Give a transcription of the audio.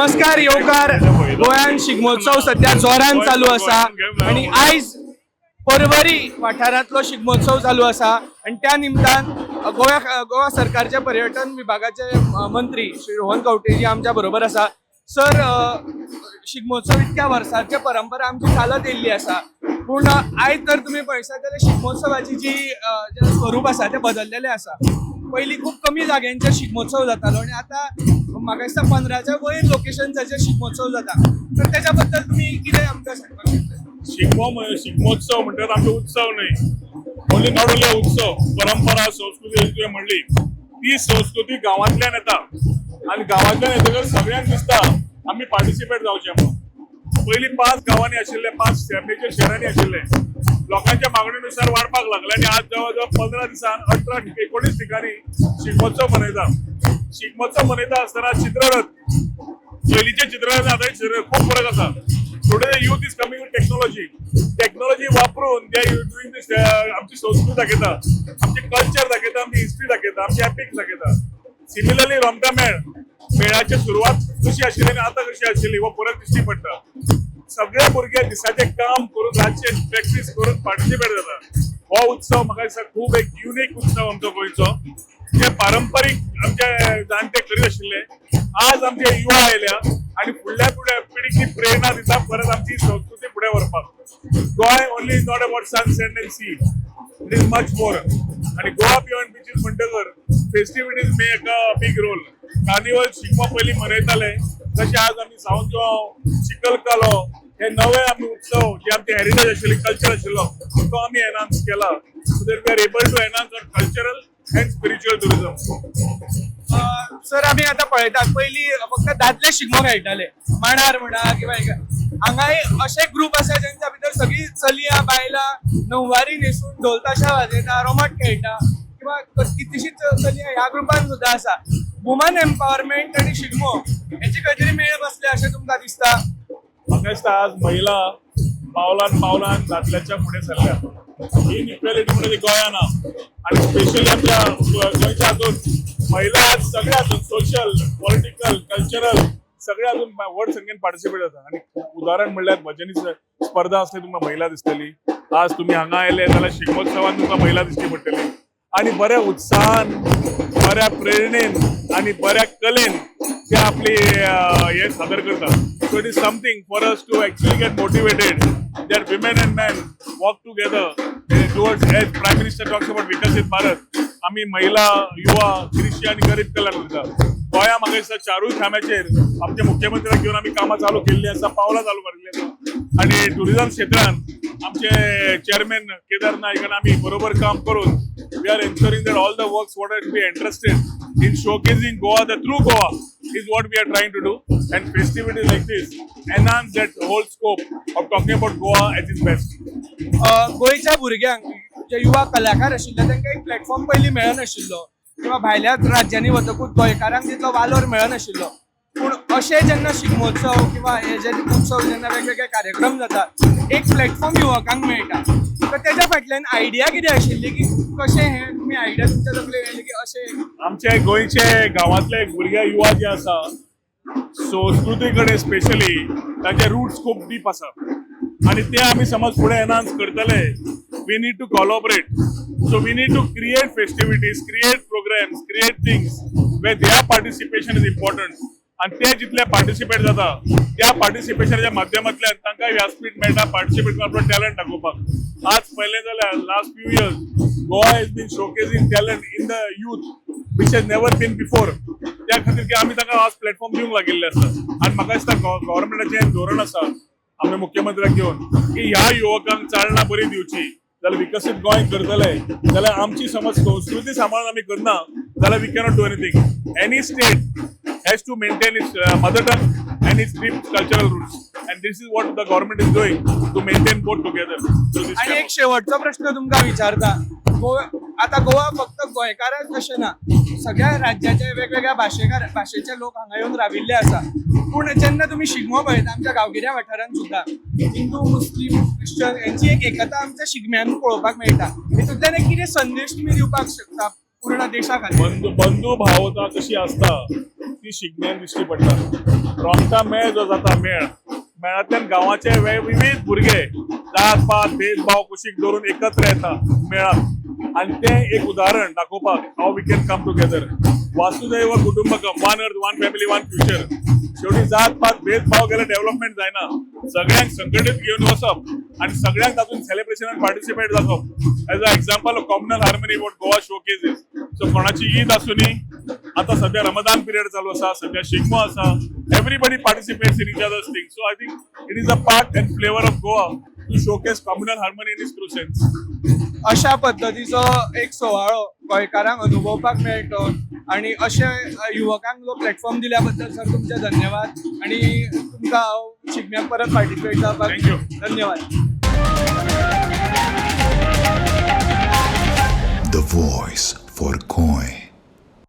नमस्कार येवकार. गोंयान शिगमोत्सव सध्या जोरान चालू आसा आणि आयज परवरी वाठारांतलो शिगमोत्सव चालू आसा आणि त्या निमतान गोवा सरकारच्या पर्यटन विभागाचे मंत्री श्री रोहन कवटेजी आमच्या बरोबर आसा. सर, शिगमोत्सव इतक्या वर्सांची परंपरा आमची चालत येयल्ली आसा, पूण आयज जर तुमी पळयशात जाल्यार शिगमोत्सवाची जी स्वरूप आसा तें बदललेलें आसा. पयलीं खूप कमी जाग्यांचेर शिगमोत्सव जातालो आणि आता म्हाका दिसता 15च्या वयर लोकेशन्साचेर शिगमोत्सव जाता. तर त्याच्या बद्दल तुम्ही कितें आमकां सांगपाक शकता? शिगमोत्सव म्हणतात आमचे उत्सव नाही, ओन्ली नॉट ओन्ली उत्सव, परंपरा संस्कृती तुवें म्हणली ती संस्कृती गांवांतल्यान येता आणि गांवांतल्यान येतकच सगळ्यांक दिसता आमी पार्टिसिपेट जावचें म्हणून. पयलीं 5 गांवांनी आशिल्ले, 5 मेजर शहरांनी आशिल्ले, लोकांच्या मागणीनुसार वाडपाक लागले आणि आज जवळ जवळ 15 दिसान 18-19 ठिकाणी शिगमोत्सव मनयता. शिगमोत्सव मनयता आसतना चित्ररथ, पयलींचे चित्ररथ आतां चित्ररथ खूप फरक आसा. Today youth is coming with technology वापरून दे डुईंग दिस. आमची संस्कृती दाखयता, आमचे कल्चर दाखयता, आमची हिस्ट्री दाखयता, आमची एपिक्स दाखयता. सिमिलरली रोमटा मेळाची सुरवात कशी आशिल्ली आणि आता कशी आशिल्ली हो फरक दिश्टी पडटा. सगळे भुरगे दिसाचे काम करून रातचे प्रॅक्टिस करून पार्टिसिपेट जाता. हो उत्सव म्हाका दिसता खूब एक युनिक उत्सव आमचो गोंयचो, जे पारंपरीक आमचे जाणटे करीत आशिल्ले. आज आमचे युवा आयल्या आणि फुडल्या पिढीक ती प्रेरणा दिता परत आमची संस्कृती फुडें व्हरपाक. Goem only is not about sunset and sea, it is much more. आणि गोवा बियॉन्ड बीचीस म्हणटकर festivities make a big role. Carnival Shigmo पयलीं मनयताले, तशें आज आमी सावंतगांव, चिखलकालो हे नवे आमी उत्सव जे आमचे हेरिटेज आशिल्ली, कल्चर आशिल्लो तो आमी एनहान्स केला, so that we are able to enhance our cultural and spiritual tourism. Sir, आमी आतां पळयतात पयलीं फक्त दादले शिगमो खेळटाले, मांडार म्हणा किंवा हांगाय अशे ग्रुप आसा जांच्या भितर सगळीं चलयां बायलां नववारी न्हेसून ढोल ताशा वाजयता, रोमट खेळटा, किंवा कितलीशींच चलयां ह्या ग्रुपान सुद्दां आसा. वुमन एम्पावरमेंट आणि शिगमो हेची खंय तरी मेळ बसले अशें तुमकां दिसता? म्हाका दिसता आज महिला पावलान दादल्याच्या फुडें सरल्या. ही इक्वेलिटी म्हणजे गोंयान आणि स्पेशली आमच्या गोंयच्या हातून महिला आज सगळ्या हातून सोशल, पॉलिटिकल, कल्चरल सगळ्या हातून व्हड संख्येन पार्टिसिपेट जाता. आणि उदाहरण म्हणल्यार भजनी स्पर्धा असली तुमकां महिला दिसतली. आज तुम्ही हांगा आयले जाल्यार शिगमोत्सवान तुमकां महिला दिसची पडटली. आणि बऱ्या उत्साहान, बऱ्या प्रेरणेन आणि बऱ्या कलेन ते आपली हे सादर करतात. So it is something for us to actually get motivated that women and men work together towards, as Prime Minister talks about Vikasit Bharat, आम्ही महिला, युवा, कृषी आणि गरीब कल्याण करतात. गोंया म्हाका दिसता चारूय खांब्याचेर आमच्या मुख्यमंत्र्याक घेवन आमी कामां चालू केल्ली आसा, पावलां चालू केल्ली आसा. आणि टुरिझम क्षेत्रान आमचे चेअरमॅन केदार नाईक आनी आमी बरोबर काम करून we are ensuring that all the works what are to be interested in showcasing Goa, the true Goa is what we are trying to do, and festivities like this enhance that whole scope of talking about Goa at its best. गोंयच्या भुरग्यांक जे युवा कलाकार आशिल्ले तांकां एक platform पयलीं मेळनाशिल्लो, किंवा भायल्या राज्यांनी वतकूच गोंयकारांक तितलो वालोर मेळनाशिल्लो. पूण अशे जेन्ना शिगमोत्सव किंवा हे जे उत्सव जेन्ना वेगवेगळे कार्यक्रम जातात, एक प्लॅटफॉर्म युवकांक मेळटा. तर तेच्या फाटल्यान आयडिया कितें आशिल्ली की कशें हे तुमी आयडिया तुमच्या तकलेन येयली की अशें? आमचे गोंयचे गांवांतले भुरगे युवा जे आसा संस्कृती कडेन स्पेशली तांचे रुट्स खूब डीप आसा आणि ते आमी समज फुडें एनहान्स करतले, we need to collaborate. So we need to create festivities, create programs, create things where their participation is important. आणि ते जितले पार्टिसिपेट जाता त्या पार्टिसिपेशनाच्या माध्यमांतल्यान तांकां व्यासपीठ मेळटा पार्टिसिपेट करून आपलो टॅलंट दाखोवपाक. आज पळयलें जाल्यार last few years Goa has been showcasing talent in the youth which has never been before. त्या खातीर की आमी तांकां आज प्लॅटफॉर्म दिवंक लागिल्ले आसा. आनी म्हाका दिसता गव्हर्मेंटाचें धोरण आसा आमच्या मुख्यमंत्र्याक घेवन की ह्या युवकांक चालना बरी दिवची. जाल्यार विकसीत गोंय करतले जाल्यार आमची समज संस्कृती सांबाळून आमी करना जाल्यार we cannot do anything. Any state has to maintain its mother tongue and its deep cultural roots, and this is what the government is doing to maintain both together. So this आणि एक शेवटचो प्रश्न तुमकां विचारता. आता गोवा फक्त गोंयकारांक अशें ना, सगळ्या राज्याचे वेगवेगळ्या भाशेचे लोक हांगा येवन राविल्ले आसा. पूण जेन्ना तुमी शिगमो पळयता आमच्या गांवगिऱ्या वाठारांत सुद्दां हिंदू, मुस्लीम, क्रिश्चन यांची एक एकता आमच्या शिगम्यान पळोवपाक मेळटा. हितूंतल्यान एक कितें संदेश तुमी दिवपाक शकता पूर्ण देशा खातीर? बंधू भावता कशी असता ती ती शिगम्यान दिश्टी पडटा. रोमटा मेळ जो जाता मेळांतल्यान गांवाचे विविध भुरगे जात पात भेदभाव कुशीक धरून एकत्र येता मेळाक आणि ते एक उदाहरण दाखोवपाक how we can come together. वासुदैव कुटुंबकम, one earth one family one future. शेवटी जात पात भेदभाव केल्यार डेव्हलपमेंट जायना. सगळ्यांक संघटीत घेऊन वचप आणि सगळ्यांक तातूंत सेलिब्रेशनात पार्टिसिपेट जावप as a example of communal harmony what Goa showcases. So कोणाची ईद आसुनी, आता सध्या रमदान पिरियड चालू आसा, सध्या शिगमो आसा, everybody participates in each others thing. So I think it is a part and flavour of Goa to showcase communal harmony in its true sense. अशा पद्दतीचो एक सुवाळो गोंयकारांक अनुभवपाक मेळटो आणि अशे युवकांक जो प्लॅटफॉर्म दिल्या बद्दल सर तुमचे धन्यवाद आणि तुमकां हांव शिगम्याक परत पार्टिसिपेट जावपाक Thank you. धन्यवाद. The voice for Goy.